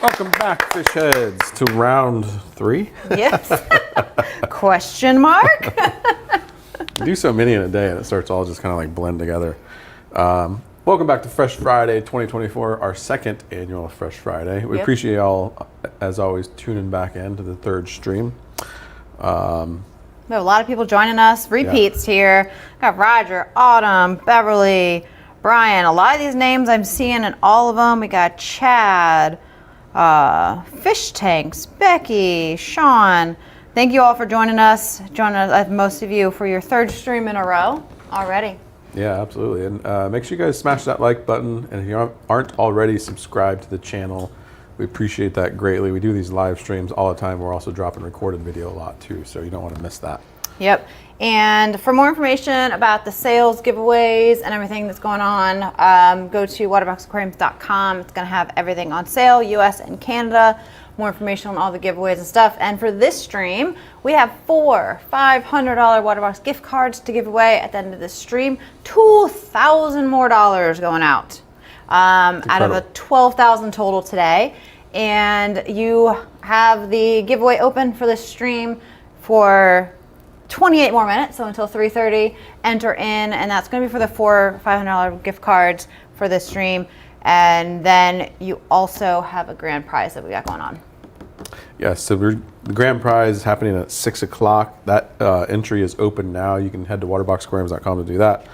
Welcome back, fish heads, to round 3. Yes. Question mark? We do so many in a day and it starts all just kind of like blend together. Welcome back to Fresh Friday 2024, our second annual Fresh Friday. We appreciate y'all, as always, tuning back in to the third stream. We have a lot of people joining us. Repeats here. Got Roger, Autumn, Beverly, Brian. A lot of these names I'm seeing in all of them. We got Chad, Fish Tanks, Becky, Sean. Thank you all for joining us. Most of you, for your third stream in a row already. Yeah, absolutely. And make sure you guys smash that like button. And if you aren't already subscribed to the channel, we appreciate that greatly. We do these live streams all the time. We're also dropping recorded video a lot too, so you don't want to miss that. Yep. And for more information about the sales, giveaways, and everything that's going on, go to waterboxaquariums.com. It's going to have everything on sale, US and Canada. More information on all the giveaways and stuff. And for this stream, we have 4 $500 Waterbox gift cards to give away at the end of this stream. $2,000 more going out out of a $12,000 total today. And you have the giveaway open for this stream for 28 more minutes, so until 3:30. Enter in, and that's going to be for the 4 $500 gift cards for this stream. And then you also have a grand prize that we got going on. Yeah, so the grand prize is happening at 6 o'clock. That entry is open now. You can head to waterboxaquariums.com to do that.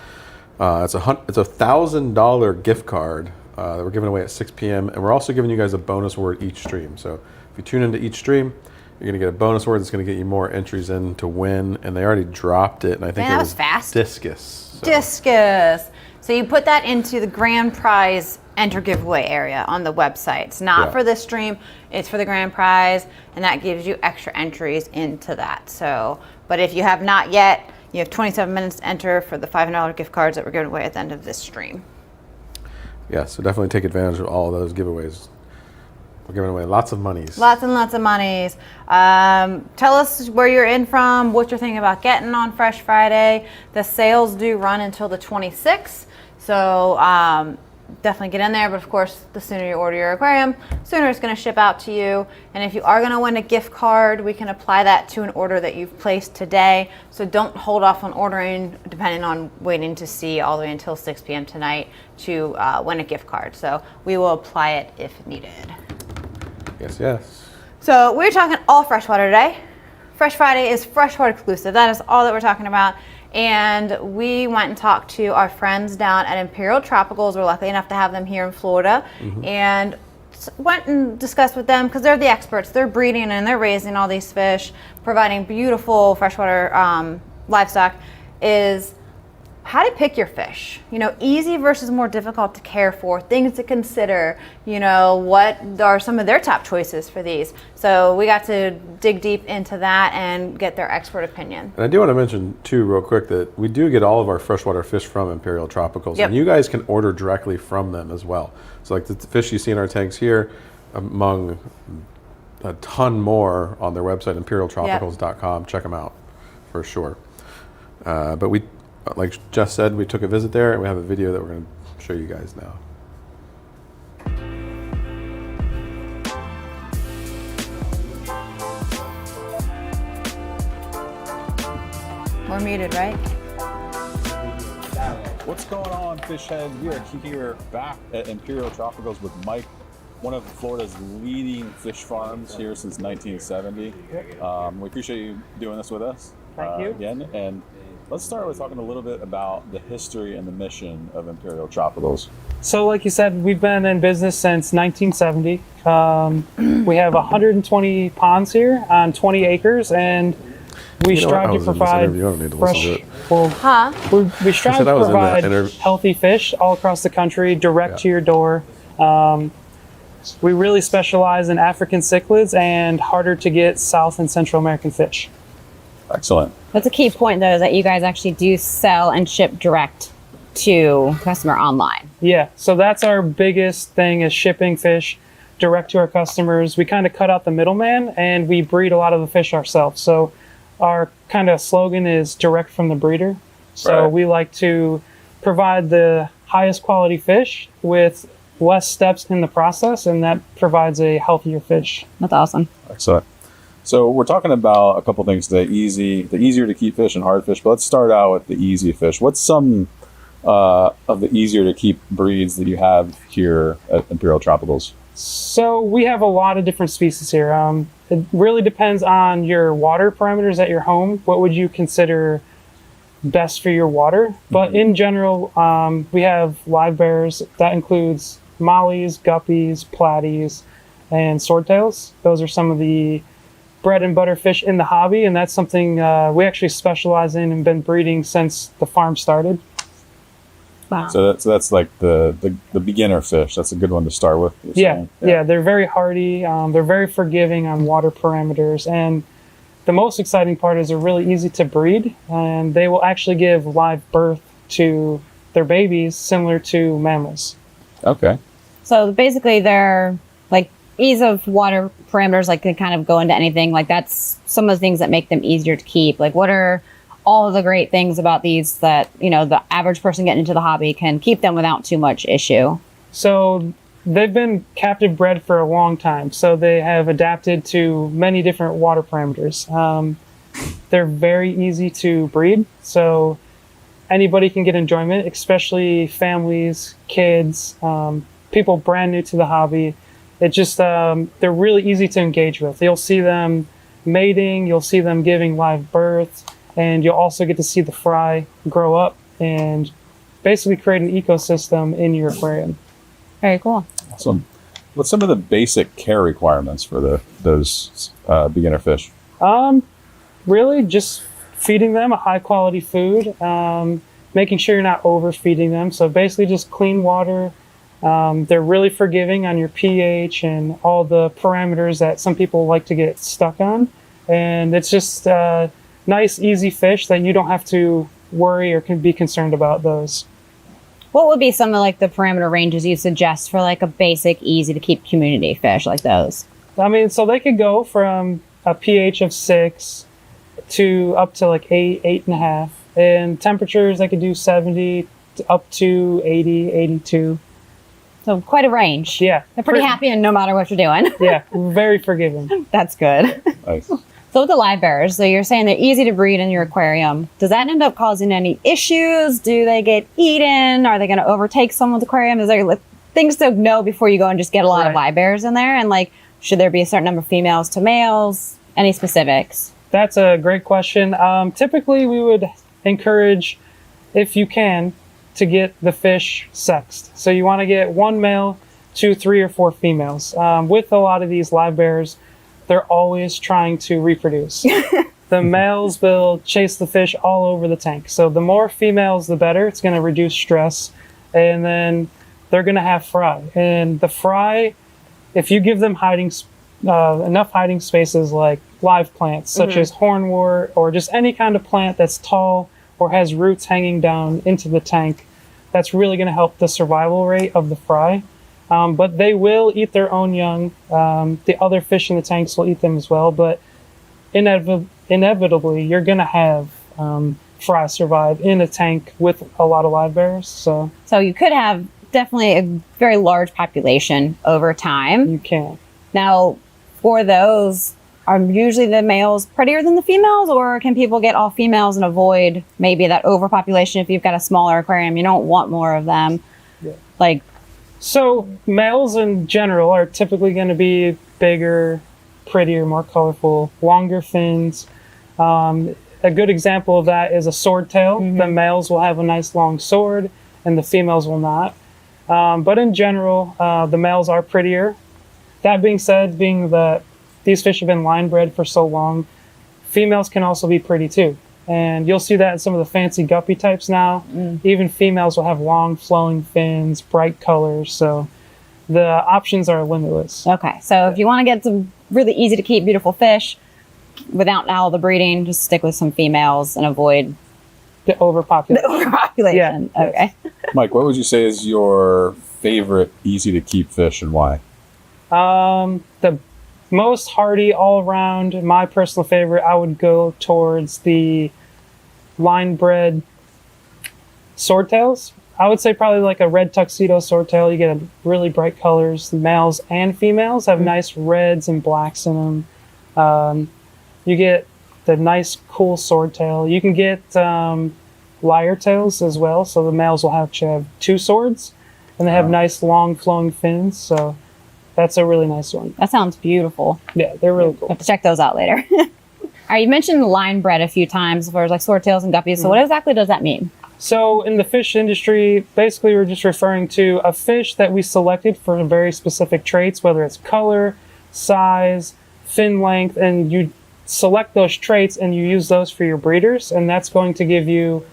It's a $1,000 gift card that we're giving away at 6 p.m. And we're also giving you guys a bonus word each stream. So if you tune into each stream, you're going to get a bonus word that's going to get you more entries in to win. And they already dropped it. And I think it was fast. Discus. So. Discus. So you put that into the grand prize enter giveaway area on the website. It's not for this stream, it's for the grand prize, and that gives you extra entries into that. So, but if you have not yet, you have 27 minutes to enter for the $500 gift cards that we're giving away at the end of this stream. Yeah, so definitely take advantage of all of those giveaways. We're giving away lots of monies. Lots and lots of monies. Tell us where you're in from, what you're thinking about getting on Fresh Friday. The sales do run until the 26th. So definitely get in there. But of course, the sooner you order your aquarium, sooner it's going to ship out to you. And if you are going to win a gift card, we can apply that to an order that you've placed today. So don't hold off on ordering, depending on waiting to see all the way until 6 p.m. tonight to win a gift card. So we will apply it if needed. Yes, yes. So we're talking all freshwater today. Fresh Friday is freshwater exclusive. That is all that we're talking about. And we went and talked to our friends down at Imperial Tropicals. We're lucky enough to have them here in Florida. And went and discussed with them because they're the experts. They're breeding and they're raising all these fish, providing beautiful freshwater livestock. Is how to pick your fish. You know, easy versus more difficult to care for, things to consider, you know, what are some of their top choices for these. So we got to dig deep into that and get their expert opinion. And I do want to mention too, real quick, that we do get all of our freshwater fish from Imperial Tropicals. And you guys can order directly from them as well. So like the fish you see in our tanks here, among a ton more on their website, imperialtropicals.com. Check them out for sure. But we, like Jess said, we took a visit there and we have a video that we're going to show you guys now. We're muted, right? What's going on, fish heads? We are here back at Imperial Tropicals with Mike, one of Florida's leading fish farms here since 1970. We appreciate you doing this with us. Thank you. Again. And let's start with talking a little bit about the history and the mission of Imperial Tropicals. So like you said, we've been in business since 1970. We have 120 ponds here on 20 acres, and we strive to provide fresh. We strive to provide healthy fish all across the country, direct to your door. We really specialize in African cichlids and harder to get South and Central American fish. Excellent. That's a key point, though, is that you guys actually do sell and ship direct to customer online. Yeah, so that's our biggest thing, is shipping fish direct to our customers. We kind of cut out the middleman and we breed a lot of the fish ourselves. So our kind of slogan is direct from the breeder. So we like to provide the highest quality fish with less steps in the process, and that provides a healthier fish. That's awesome. Excellent. So we're talking about a couple things today: the easier to keep fish and hard fish. But let's start out with the easy fish. What's some of the easier to keep breeds that you have here at Imperial Tropicals? So we have a lot of different species here. It really depends on your water parameters at your home. What would you consider best for your water? But in general, we have live bears. That includes mollies, guppies, platies, and swordtails. Those are some of the bread and butter fish in the hobby, and that's something we actually specialize in and been breeding since the farm started. Wow. So that's like the beginner fish. That's a good one to start with. Yeah, they're very hardy. They're very forgiving on water parameters, and the most exciting part is they're really easy to breed, and they will actually give live birth to their babies, similar to mammals. Okay. So basically, they're like ease of water parameters, like can kind of go into anything. Like that's some of the things that make them easier to keep. Like what are all of the great things about these that, you know, the average person getting into the hobby can keep them without too much issue? So they've been captive bred for a long time, so they have adapted to many different water parameters. They're very easy to breed, so anybody can get enjoyment, especially families, kids, people brand new to the hobby. It just, they're really easy to engage with. You'll see them mating, you'll see them giving live birth, and you'll also get to see the fry grow up and basically create an ecosystem in your aquarium. Very cool. Awesome. What's some of the basic care requirements for those beginner fish? Really just feeding them a high quality food, making sure you're not overfeeding them. So basically just clean water. They're really forgiving on your pH and all the parameters that some people like to get stuck on. And it's just nice, easy fish that you don't have to worry or can be concerned about those. What would be some of like the parameter ranges you suggest for like a basic, easy to keep community fish like those? I mean, so they could go from a pH of 6 to up to like 8, 8.5. And temperatures, they could do 70 to up to 80, 82. So quite a range. Yeah. They're pretty happy and no matter what you're doing. Yeah, very forgiving. That's good. Nice. So with the live bears, so you're saying they're easy to breed in your aquarium. Does that end up causing any issues? Do they get eaten? Are they going to overtake someone's aquarium? Is there like, things to know before you go and just get a lot of live bears in there? And like, should there be a certain number of females to males? Any specifics? That's a great question. Typically, we would encourage, if you can, to get the fish sexed. So you want to get one male, 2, 3, or 4 females. With a lot of these live bears, they're always trying to reproduce. The males will chase the fish all over the tank. So the more females, the better. It's going to reduce stress. And then they're going to have fry. And the fry, if you give them enough hiding spaces like live plants, such as hornwort or just any kind of plant that's tall or has roots hanging down into the tank, that's really going to help the survival rate of the fry. But they will eat their own young. The other fish in the tanks will eat them as well. But inevitably, you're going to have fry survive in a tank with a lot of live bears. So you could have definitely a very large population over time. You can. Now, for those, are usually the males prettier than the females, or can people get all females and avoid maybe that overpopulation if you've got a smaller aquarium? You don't want more of them. Yeah. So males in general are typically going to be bigger, prettier, more colorful, longer fins. A good example of that is a swordtail. The males will have a nice long sword and the females will not. But in general, the males are prettier. That being said, being that these fish have been line bred for so long, females can also be pretty too. And you'll see that in some of the fancy guppy types now. Even females will have long flowing fins, bright colors. So the options are limitless. Okay, so if you want to get some really easy to keep beautiful fish without all the breeding, just stick with some females and avoid the overpopulation. Yeah. Okay. Mike, what would you say is your favorite easy to keep fish and why? The most hardy all around, my personal favorite, I would go towards the line bred swordtails. I would say probably like a red tuxedo swordtail. You get a really bright colors. Males and females have nice reds and blacks in them. You get the nice cool swordtail. You can get lyre tails as well. So the males will actually have two swords, and they have nice long flowing fins. So that's a really nice one. That sounds beautiful. Yeah, they're really cool. We'll have to check those out later. All right, you mentioned line bred a few times as far as like swordtails and guppies. So what exactly does that mean? So in the fish industry, basically we're just referring to a fish that we selected for very specific traits, whether it's color, size, fin length, and you select those traits and you use those for your breeders, and that's going to give you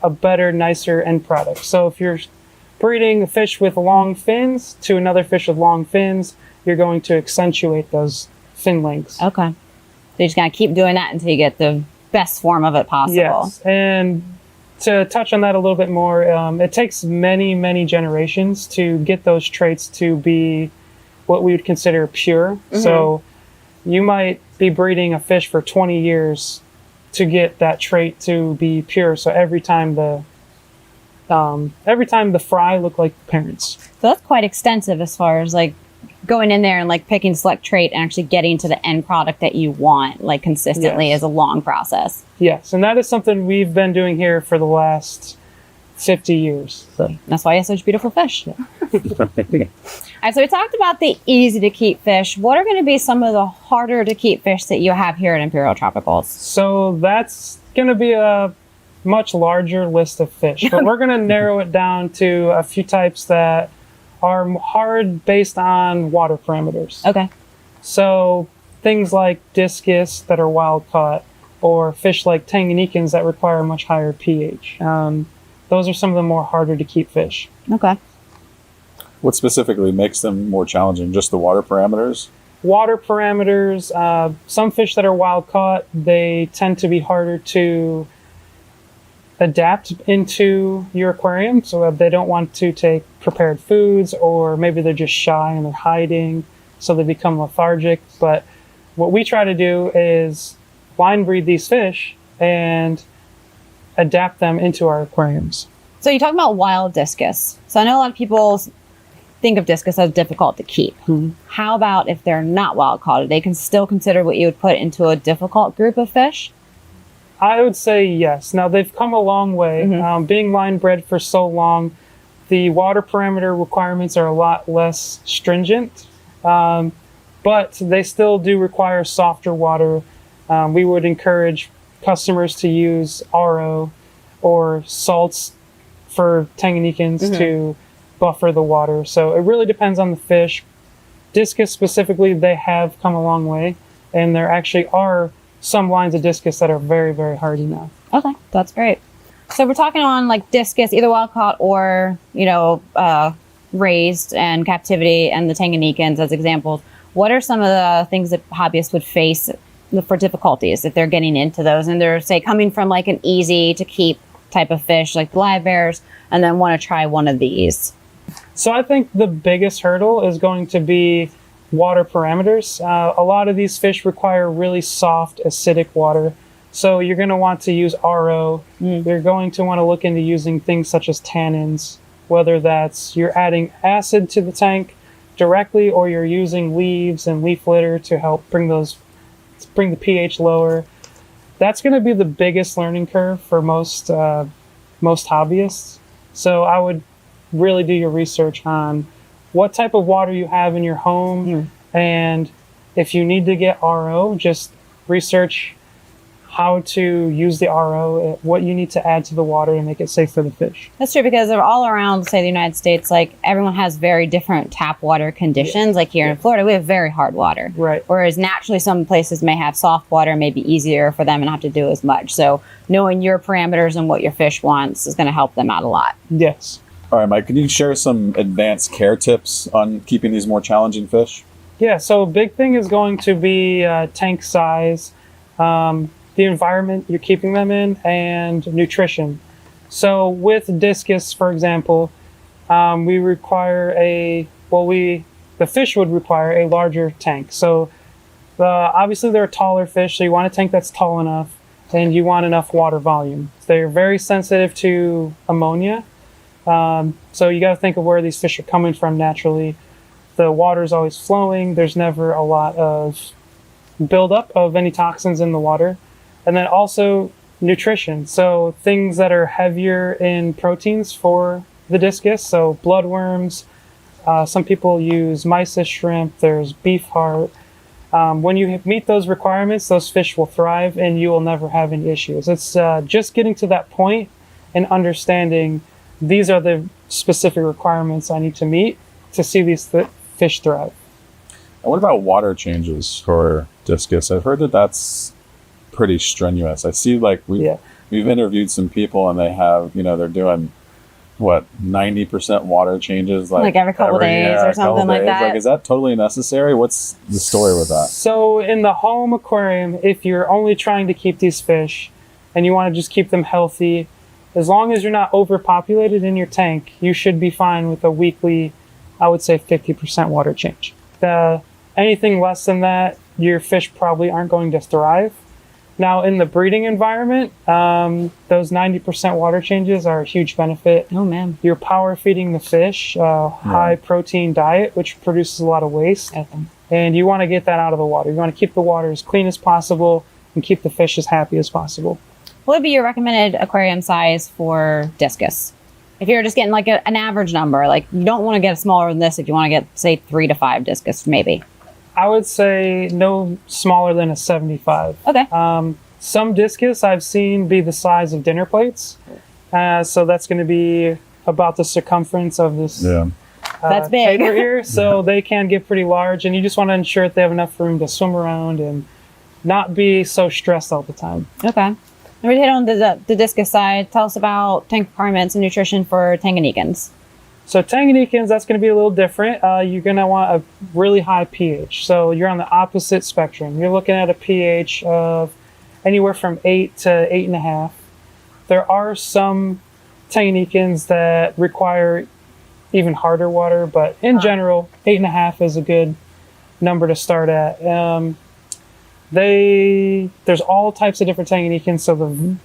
a better, nicer end product. So if you're breeding a fish with long fins to another fish with long fins, you're going to accentuate those fin lengths. Okay. So you just gotta keep doing that until you get the best form of it possible. Yes, and to touch on that a little bit more, it takes many, many generations to get those traits to be what we would consider pure. So you might be breeding a fish for 20 years to get that trait to be pure. So every time the fry look like parents. So that's quite extensive as far as like going in there and like picking select trait and actually getting to the end product that you want like consistently is a long process. Yes, and that is something we've been doing here for the last 50 years. So that's why you have such beautiful fish. All right, so we talked about the easy to keep fish. What are going to be some of the harder to keep fish that you have here at Imperial Tropicals? So that's going to be a much larger list of fish, but we're going to narrow it down to a few types that are hard based on water parameters. Okay. So things like discus that are wild caught, or fish like Tanganyikans that require a much higher pH. Those are some of the more harder to keep fish. Okay. What specifically makes them more challenging? Just the water parameters? Water parameters, some fish that are wild caught, they tend to be harder to adapt into your aquarium. So they don't want to take prepared foods, or maybe they're just shy and they're hiding, so they become lethargic. But what we try to do is line breed these fish and adapt them into our aquariums. So you talk about wild discus. So I know a lot of people think of discus as difficult to keep. How about if they're not wild caught? They can still consider what you would put into a difficult group of fish? I would say yes. Now, they've come a long way. Being line bred for so long, the water parameter requirements are a lot less stringent, but they still do require softer water. We would encourage customers to use RO or salts for Tanganyikans to buffer the water. So it really depends on the fish. Discus specifically, they have come a long way, and there actually are some lines of discus that are very, very hardy now. Okay, that's great. So we're talking on like discus, either wild caught or, raised and captivity, and the Tanganyikans as examples. What are some of the things that hobbyists would face for difficulties if they're getting into those and they're, say, coming from like an easy to keep type of fish like live bears and then want to try one of these? So I think the biggest hurdle is going to be water parameters. A lot of these fish require really soft, acidic water. So you're going to want to use RO. You're going to want to look into using things such as tannins, whether that's you're adding acid to the tank directly or you're using leaves and leaf litter to help bring the pH lower. That's going to be the biggest learning curve for most hobbyists. So I would really do your research on what type of water you have in your home, and if you need to get RO, just research how to use the RO, what you need to add to the water to make it safe for the fish. That's true, because they're all around, say, the United States, like everyone has very different tap water conditions. Like here in Florida, we have very hard water. Right. Whereas naturally some places may have soft water, may be easier for them and not have to do as much. So knowing your parameters and what your fish wants is going to help them out a lot. Yes. All right, Mike, can you share some advanced care tips on keeping these more challenging fish? Yeah, so a big thing is going to be tank size, the environment you're keeping them in, and nutrition. So with discus, for example, we require the fish would require a larger tank. So obviously they're a taller fish, so you want a tank that's tall enough, and you want enough water volume. They're very sensitive to ammonia. So you got to think of where these fish are coming from naturally. The water is always flowing. There's never a lot of buildup of any toxins in the water. And then also nutrition. So things that are heavier in proteins for the discus. So bloodworms. Some people use mysis shrimp. There's beef heart. When you meet those requirements, those fish will thrive and you will never have any issues. It's just getting to that point and understanding these are the specific requirements I need to meet to see these fish thrive. And what about water changes for discus? I've heard that that's pretty strenuous. I see like we've interviewed some people and they have, they're doing what, 90% water changes like every couple days or something like that. Like, is that totally necessary? What's the story with that? So in the home aquarium, if you're only trying to keep these fish and you want to just keep them healthy, as long as you're not overpopulated in your tank, you should be fine with a weekly, I would say 50% water change. Anything less than that, your fish probably aren't going to thrive. Now, in the breeding environment, those 90% water changes are a huge benefit. Oh, man. You're power feeding the fish, high protein diet, which produces a lot of waste. And you want to get that out of the water. You want to keep the water as clean as possible and keep the fish as happy as possible. What would be your recommended aquarium size for discus? If you're just getting like an average number, like you don't want to get smaller than this if you want to get, say, 3 to 5 discus, maybe. I would say no smaller than a 75. Okay. Some discus I've seen be the size of dinner plates. So that's going to be about the circumference of this that's big. table here. So they can get pretty large, and you just want to ensure that they have enough room to swim around and not be so stressed all the time. Okay. We hit on the discus side. Tell us about tank requirements and nutrition for Tanganyikans. So Tanganyikans, that's going to be a little different. You're going to want a really high pH. So you're on the opposite spectrum. You're looking at a pH of anywhere from 8 to 8.5. There are some Tanganyikans that require even harder water, but in general, 8.5 is a good number to start at. There's all types of different Tanganyikans, so the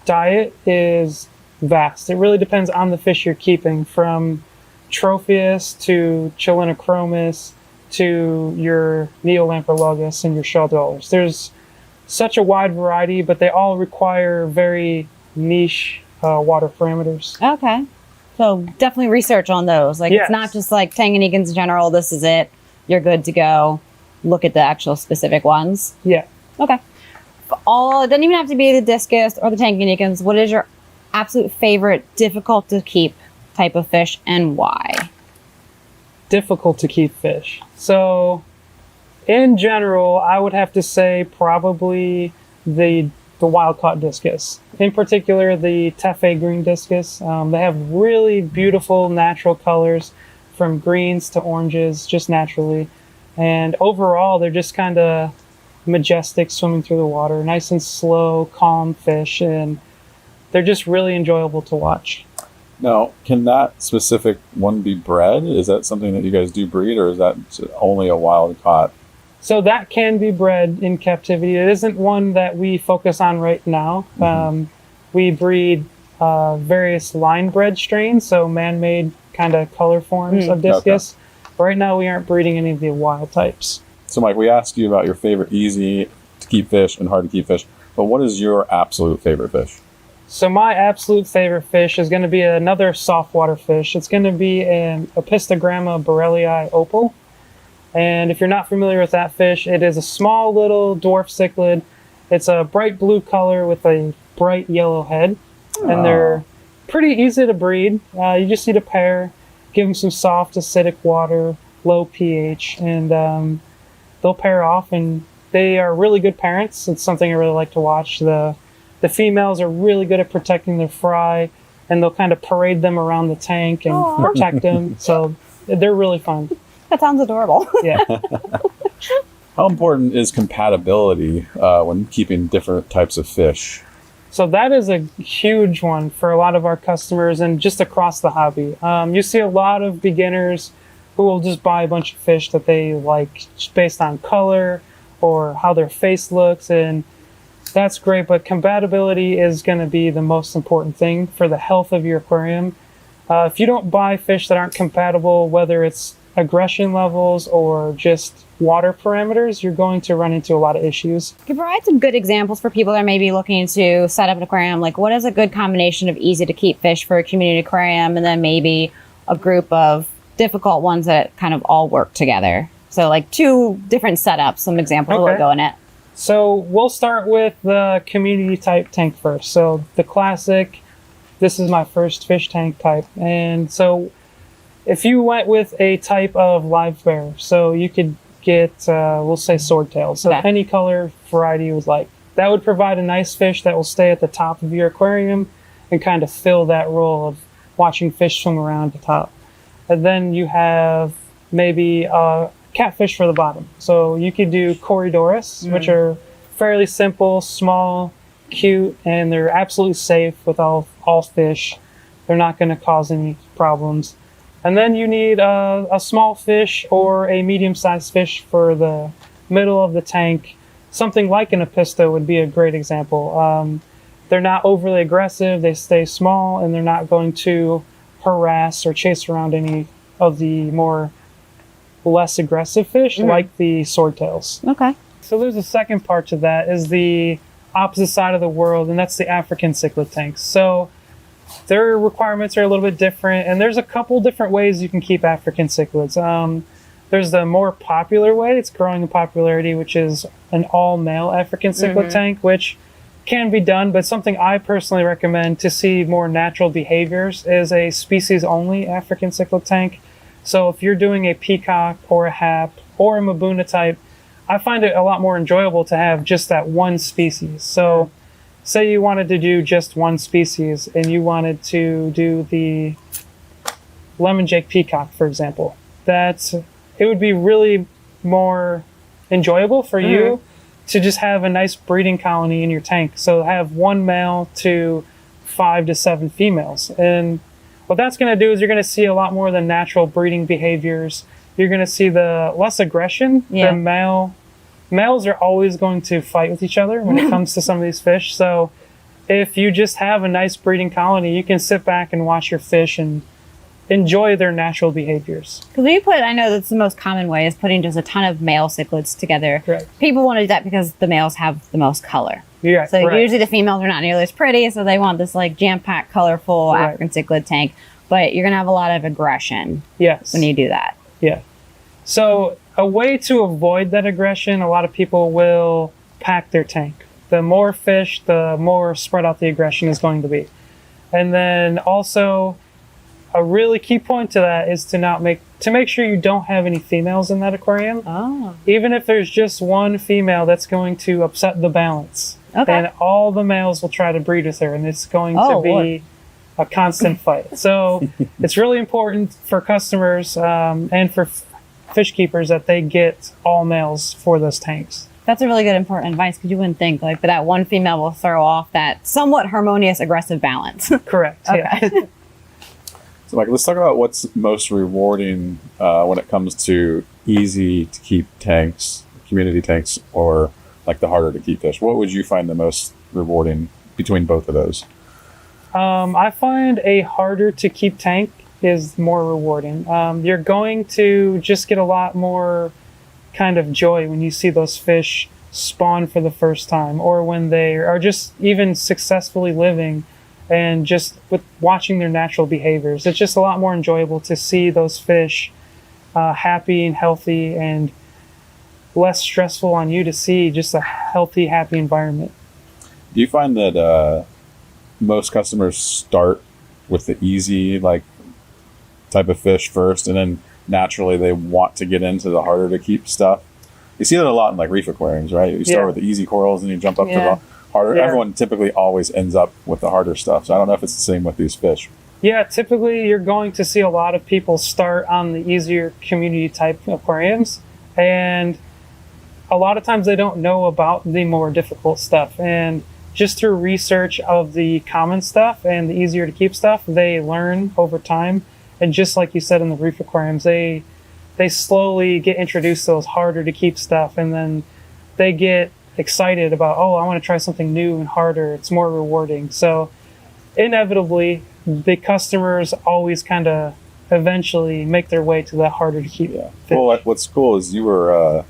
diet is vast. It really depends on the fish you're keeping, from Tropheus to Chilinachromis to your Neolampologus and your shell dwellers. There's such a wide variety, but they all require very niche water parameters. Okay. So definitely research on those. Like, Yes. It's not just like Tanganyikans in general, this is it, you're good to go. Look at the actual specific ones. Yeah. Okay. It doesn't even have to be the discus or the Tanganyikans. What is your absolute favorite difficult to keep type of fish and why? Difficult to keep fish. So in general, I would have to say probably the wild caught discus. In particular, the Tefe green discus. They have really beautiful natural colors, from greens to oranges, just naturally. And overall, they're just kind of majestic swimming through the water, nice and slow, calm fish, and they're just really enjoyable to watch. Now, can that specific one be bred? Is that something that you guys do breed, or is that only a wild caught? So that can be bred in captivity. It isn't one that we focus on right now. We breed various line bred strains, so man-made kind of color forms of discus. Okay. Right now, we aren't breeding any of the wild types. So, Mike, we asked you about your favorite easy to keep fish and hard to keep fish, but what is your absolute favorite fish? So my absolute favorite fish is going to be another saltwater fish. It's going to be an Opistogramma borellii opal. And if you're not familiar with that fish, it is a small little dwarf cichlid. It's a bright blue color with a bright yellow head. And they're pretty easy to breed. You just need a pair, give them some soft acidic water, low pH, and they'll pair off, and they are really good parents. It's something I really like to watch. The females are really good at protecting their fry, and they'll kind of parade them around the tank and protect them. So they're really fun. That sounds adorable. Yeah. How important is compatibility when keeping different types of fish? So that is a huge one for a lot of our customers and just across the hobby. You see a lot of beginners who will just buy a bunch of fish that they like just based on color or how their face looks, and that's great, but compatibility is going to be the most important thing for the health of your aquarium. If you don't buy fish that aren't compatible, whether it's aggression levels or just water parameters, you're going to run into a lot of issues. Can you provide some good examples for people that may be looking to set up an aquarium? Like, what is a good combination of easy to keep fish for a community aquarium, and then maybe a group of difficult ones that kind of all work together? So like 2 different setups, some examples will go in it. So we'll start with the community type tank first. So the classic, this is my first fish tank type. And so if you went with a type of live bear, so you could get, we'll say swordtails, so any color variety you would like. That would provide a nice fish that will stay at the top of your aquarium and kind of fill that role of watching fish swim around the top. And then you have maybe catfish for the bottom. So you could do Corydoras, which are fairly simple, small, cute, and they're absolutely safe with all fish. They're not going to cause any problems. And then you need a small fish or a medium-sized fish for the middle of the tank. Something like an Apisto would be a great example. They're not overly aggressive, they stay small, and they're not going to harass or chase around any of the more less aggressive fish, like the swordtails. Okay. So there's a second part to that, is the opposite side of the world, and that's the African cichlid tanks. So their requirements are a little bit different, and there's a couple different ways you can keep African cichlids. There's the more popular way, it's growing in popularity, which is an all-male African cichlid tank, which can be done, but something I personally recommend to see more natural behaviors is a species-only African cichlid tank. So if you're doing a peacock or a hap or a Mabuna type, I find it a lot more enjoyable to have just that one species. So say you wanted to do just one species and you wanted to do the lemon jake peacock, for example, it would be really more enjoyable for you to just have a nice breeding colony in your tank. So have 1 male to 5 to 7 females. And what that's going to do is you're going to see a lot more of the natural breeding behaviors. You're going to see the less aggression. The males are always going to fight with each other when it comes to some of these fish. So if you just have a nice breeding colony, you can sit back and watch your fish and enjoy their natural behaviors. Because I know that's the most common way, is putting just a ton of male cichlids together. Right. People want to do that because the males have the most color. Yeah, so usually the females are not nearly as pretty, so they want this like jam-packed, colorful African cichlid tank. But you're gonna have a lot of aggression when you do that. Yeah. So a way to avoid that aggression, a lot of people will pack their tank. The more fish, the more spread out the aggression is going to be. And then also a really key point to that is to make sure you don't have any females in that aquarium. Oh. Even if there's just one female, that's going to upset the balance. Okay. And all the males will try to breed with her, and it's going to be a constant fight. So it's really important for customers and for fish keepers that they get all males for those tanks. That's a really good important advice, because you wouldn't think but that one female will throw off that somewhat harmonious aggressive balance. Correct. Okay. Yeah. So, Mike, let's talk about what's most rewarding when it comes to easy to keep tanks, community tanks, or like the harder to keep fish. What would you find the most rewarding between both of those? I find a harder to keep tank is more rewarding. You're going to just get a lot more kind of joy when you see those fish spawn for the first time, or when they are just even successfully living and just with watching their natural behaviors. It's just a lot more enjoyable to see those fish happy and healthy, and less stressful on you to see just a healthy, happy environment. Do you find that most customers start with the easy type of fish first, and then naturally they want to get into the harder to keep stuff? You see that a lot in reef aquariums, right? You start with the easy corals and you jump up to the harder. Yeah. Everyone typically always ends up with the harder stuff. So I don't know if it's the same with these fish. Yeah, typically you're going to see a lot of people start on the easier community type aquariums, and a lot of times they don't know about the more difficult stuff. And just through research of the common stuff and the easier to keep stuff, they learn over time. And just like you said in the reef aquariums, they slowly get introduced to those harder to keep stuff, and then they get excited about, I want to try something new and harder. It's more rewarding. So inevitably, the customers always kind of eventually make their way to the harder to keep fish. Well, what's cool is you were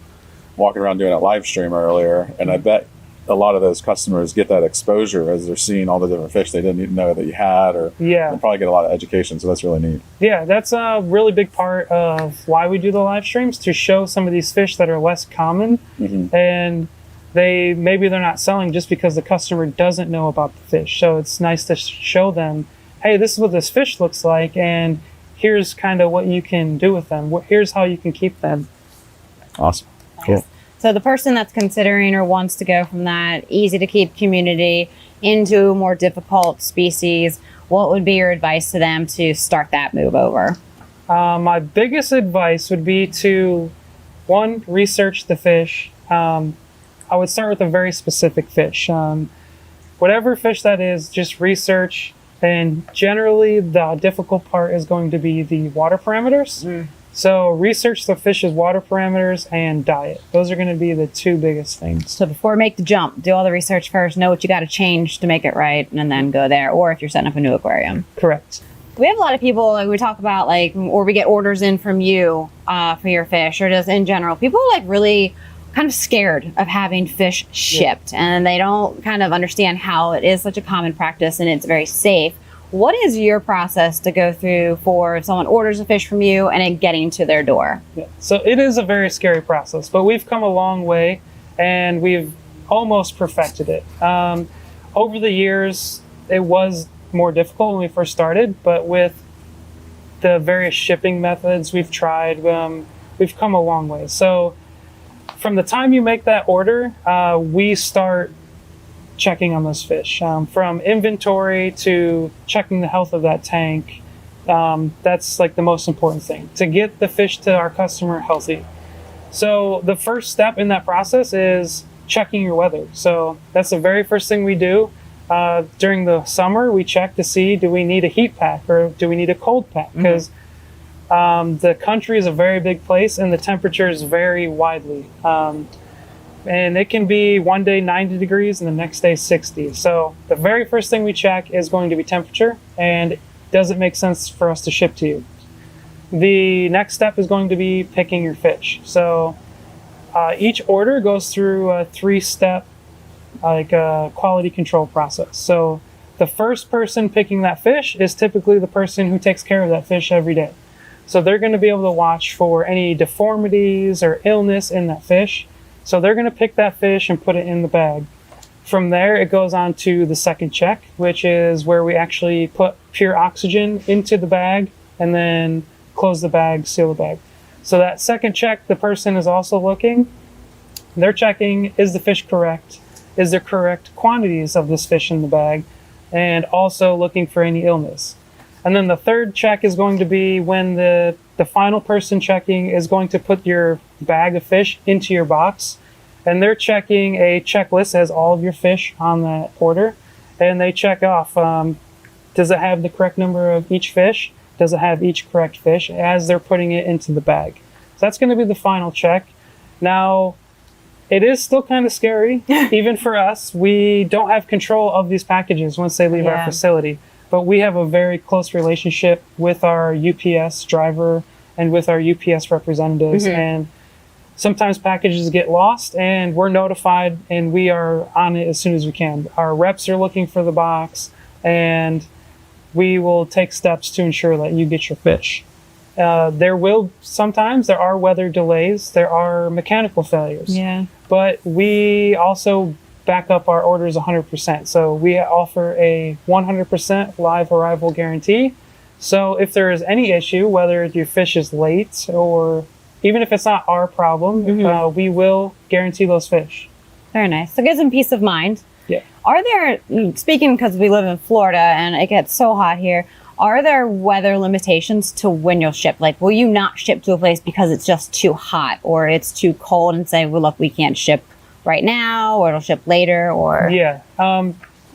walking around doing a live stream earlier, and I bet a lot of those customers get that exposure as they're seeing all the different fish they didn't even know that you had, or Yeah. probably get a lot of education. So that's really neat. Yeah, that's a really big part of why we do the live streams, to show some of these fish that are less common, and maybe they're not selling just because the customer doesn't know about the fish. So it's nice to show them, hey, this is what this fish looks like, and here's kind of what you can do with them. Here's how you can keep them. Awesome. Cool. So the person that's considering or wants to go from that easy to keep community into a more difficult species, what would be your advice to them to start that move over? My biggest advice would be to, one, research the fish. I would start with a very specific fish. Whatever fish that is, just research. And generally, the difficult part is going to be the water parameters. So research the fish's water parameters and diet. Those are going to be the two biggest things. So before make the jump, do all the research first, know what you got to change to make it right, and then go there. Or if you're setting up a new aquarium. Correct. We have a lot of people, like we talk about, like, or we get orders in from you for your fish, or just in general. People are like really kind of scared of having fish shipped, and they don't kind of understand how it is such a common practice and it's very safe. What is your process to go through for if someone orders a fish from you and it getting to their door? Yeah. So it is a very scary process, but we've come a long way and we've almost perfected it. Over the years, it was more difficult when we first started, but with the various shipping methods we've tried, we've come a long way. So from the time you make that order, we start checking on those fish, from inventory to checking the health of that tank. That's like the most important thing, to get the fish to our customer healthy. So the first step in that process is checking your weather. So that's the very first thing we do. During the summer, we check to see, do we need a heat pack or do we need a cold pack? Because the country is a very big place and the temperatures vary widely. And it can be one day 90 degrees and the next day 60. So the very first thing we check is going to be temperature, and does it make sense for us to ship to you? The next step is going to be picking your fish. So each order goes through a 3-step quality control process. So the first person picking that fish is typically the person who takes care of that fish every day. So they're going to be able to watch for any deformities or illness in that fish. So they're going to pick that fish and put it in the bag. From there, it goes on to the second check, which is where we actually put pure oxygen into the bag and then close the bag, seal the bag. So that second check, the person is also looking. They're checking, is the fish correct? Is there correct quantities of this fish in the bag? And also looking for any illness. And then the third check is going to be when the final person checking is going to put your bag of fish into your box. And they're checking a checklist that has all of your fish on that order. And they check off, does it have the correct number of each fish? Does it have each correct fish as they're putting it into the bag? So that's going to be the final check. Now, it is still kind of scary, even for us. We don't have control of these packages once they leave our facility. But we have a very close relationship with our UPS driver and with our UPS representatives. And sometimes packages get lost and we're notified and we are on it as soon as we can. Our reps are looking for the box and we will take steps to ensure that you get your fish. There are weather delays, there are mechanical failures. Yeah. But we also back up our orders 100%. So we offer a 100% live arrival guarantee. So if there is any issue, whether your fish is late or even if it's not our problem, we will guarantee those fish. Very nice. So it gives them peace of mind. Yeah. Are there, speaking because we live in Florida and it gets so hot here, are there weather limitations to when you'll ship? Like, will you not ship to a place because it's just too hot or it's too cold and say, well, look, we can't ship right now, or it'll ship later, or? Yeah.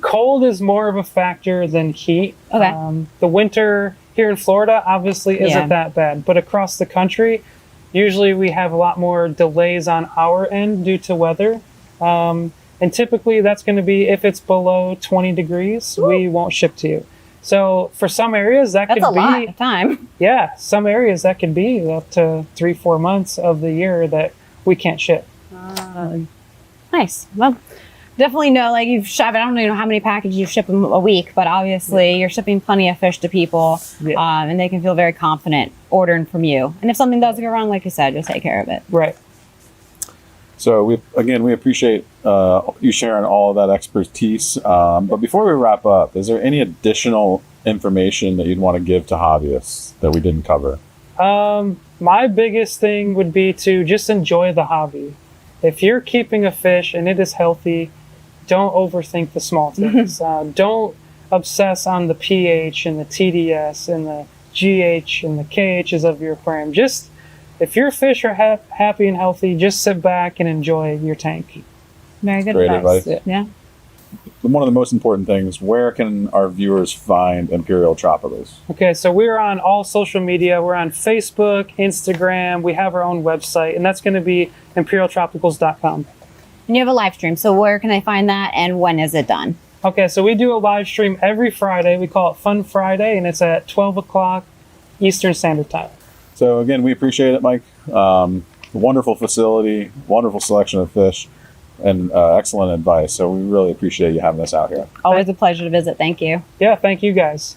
Cold is more of a factor than heat. Okay. The winter here in Florida obviously isn't that bad, but across the country, usually we have a lot more delays on our end due to weather. And typically that's going to be if it's below 20 degrees, we won't ship to you. So for some areas that That's could a lot be, of time. yeah, some areas that could be up to 3-4 months of the year that we can't ship. Nice. Well, definitely know, like you've shipped, I don't even know how many packages you ship a week, but obviously you're shipping plenty of fish to people, Yeah. and they can feel very confident ordering from you. And if something does go wrong, like you said, you'll take care of it. Right. So we appreciate you sharing all of that expertise. But before we wrap up, is there any additional information that you'd want to give to hobbyists that we didn't cover? My biggest thing would be to just enjoy the hobby. If you're keeping a fish and it is healthy, don't overthink the small things. Don't obsess on the pH and the TDS and the GH and the KHs of your aquarium. Just, if your fish are happy and healthy, just sit back and enjoy your tank. Very good Great advice. advice. Yeah. One of the most important things, where can our viewers find Imperial Tropicals? Okay, so we're on all social media. We're on Facebook, Instagram. We have our own website, and that's going to be imperialtropicals.com. And you have a live stream. So where can they find that and when is it done? Okay, so we do a live stream every Friday. We call it Fun Friday, and it's at 12 o'clock Eastern Standard Time. So again, we appreciate it, Mike. Wonderful facility, wonderful selection of fish, and excellent advice. So we really appreciate you having us out here. Always a pleasure to visit. Thank you. Yeah, thank you guys.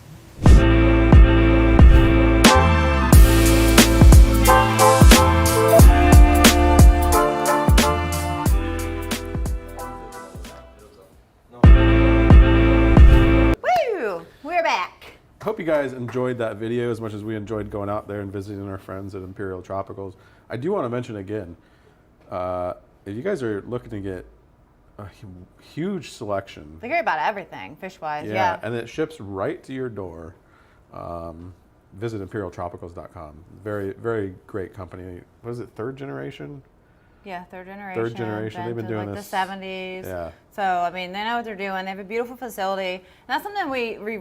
Woo! We're back. Hope you guys enjoyed that video as much as we enjoyed going out there and visiting our friends at Imperial Tropicals. I do want to mention again, if you guys are looking to get a huge selection, They care about everything, fish-wise. Yeah. and it ships right to your door, visit imperialtropicals.com. Very, very great company. What is it, third generation? Yeah, third generation. Third generation. They've been doing like this. the 70s. Yeah. So, I mean, they know what they're doing. They have a beautiful facility. And that's something we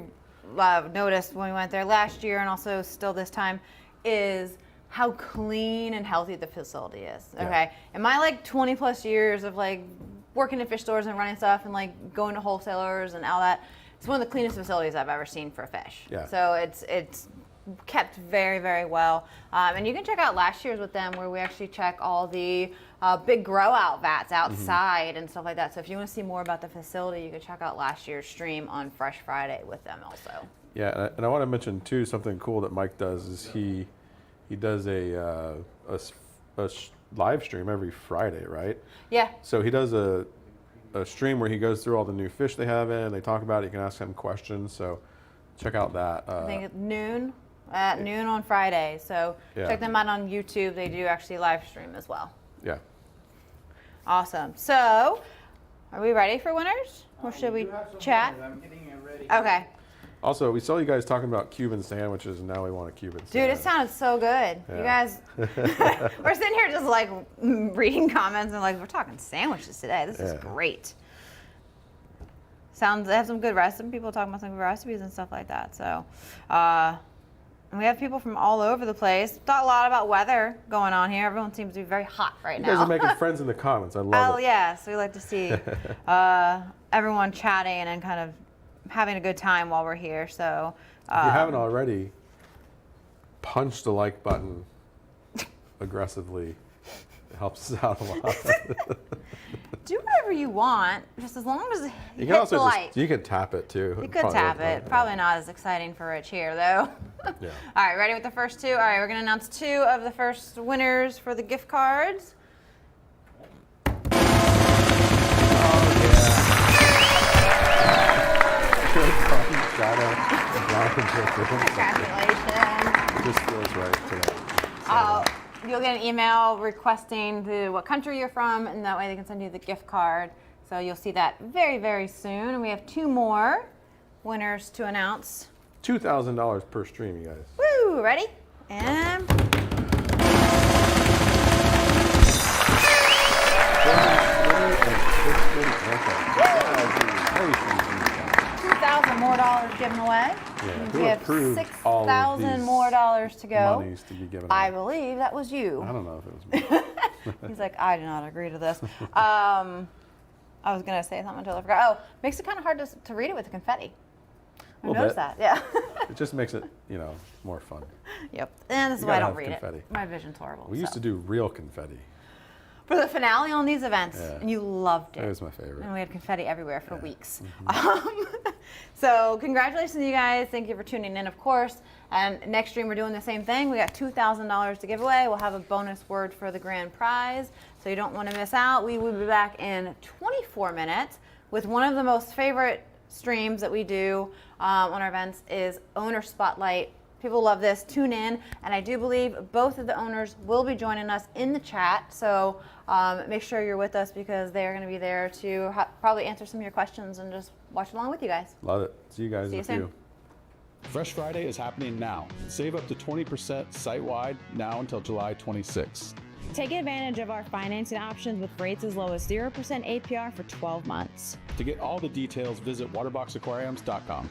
noticed when we went there last year and also still this time is how clean and healthy the facility is. Okay. Yeah. In my like 20 plus years of like working in fish stores and running stuff and like going to wholesalers and all that, it's one of the cleanest facilities I've ever seen for fish. Yeah. So it's kept very, very well. And you can check out last year's with them where we actually check all the big grow out vats outside and stuff like that. So if you want to see more about the facility, you can check out last year's stream on Fresh Friday with them also. Yeah, and I want to mention too something cool that Mike does is he does a live stream every Friday, right? Yeah. So he does a stream where he goes through all the new fish they have in. They talk about it. You can ask him questions. So check out that. I think it's noon on Friday. So Yeah. check them out on YouTube. They do actually live stream as well. Yeah. Awesome. So are we ready for winners? Or should we chat? I'm getting it ready. Okay. Also, we saw you guys talking about Cuban sandwiches, and now we want a Cuban Dude, sandwich. it sounded so good. You Yeah. guys, we're sitting here just like reading comments and like, we're talking sandwiches today. This is Yeah. great. They have some good recipes. People talking about some good recipes and stuff like that. So, and we have people from all over the place. Thought a lot about weather going on here. Everyone seems to be very hot right You now. guys are making friends in the comments. I love Oh it. yeah, so we like to see everyone chatting and kind of having a good time while we're here. So If you haven't already, punch the like button aggressively. It helps us out a lot. do whatever you want, just as long as you You hit can also the like. you can tap it too. You could tap it. Probably not as exciting for Rich here, though. Yeah. All right, ready with the first two? All right, we're going to announce two of the first winners for the gift cards. Congratulations. It just feels right today. You'll get an email requesting what country you're from, and that way they can send you the gift card. So you'll see that very, very soon. And we have two more winners to announce. $2,000 per stream, you guys. Woo! Ready? And $2,000 more given away. Yeah, Means who we have approved all of $6,000 these more to go. Monies to be given I away. believe that was you. I don't know if it was me. He's like, I do not agree to this. I was gonna say something until I forgot. Oh, makes it kind of hard to read it with the confetti. I Little noticed bit. that. Yeah. It just makes it, you know, more fun. Yep. And this is You why I gotta don't have read confetti. it. My vision's horrible. We used so. to do real confetti. For the finale on these events, Yeah. and you loved it. That was my favorite. And we had confetti everywhere for weeks. Mm-hmm. So congratulations to you guys. Thank you for tuning in, of course. And next stream, we're doing the same thing. We got $2,000 to give away. We'll have a bonus word for the grand prize. So you don't want to miss out. We will be back in 24 minutes with one of the most favorite streams that we do on our events is Owner Spotlight. People love this. Tune in. And I do believe both of the owners will be joining us in the chat. So make sure you're with us because they're going to be there to probably answer some of your questions and just watch along with you guys. Love it. See you guys See in you a soon. few. Fresh Friday is happening now. Save up to 20% site-wide now until July 26th. Take advantage of our financing options with rates as low as 0% APR for 12 months. To get all the details, visit waterboxaquariums.com.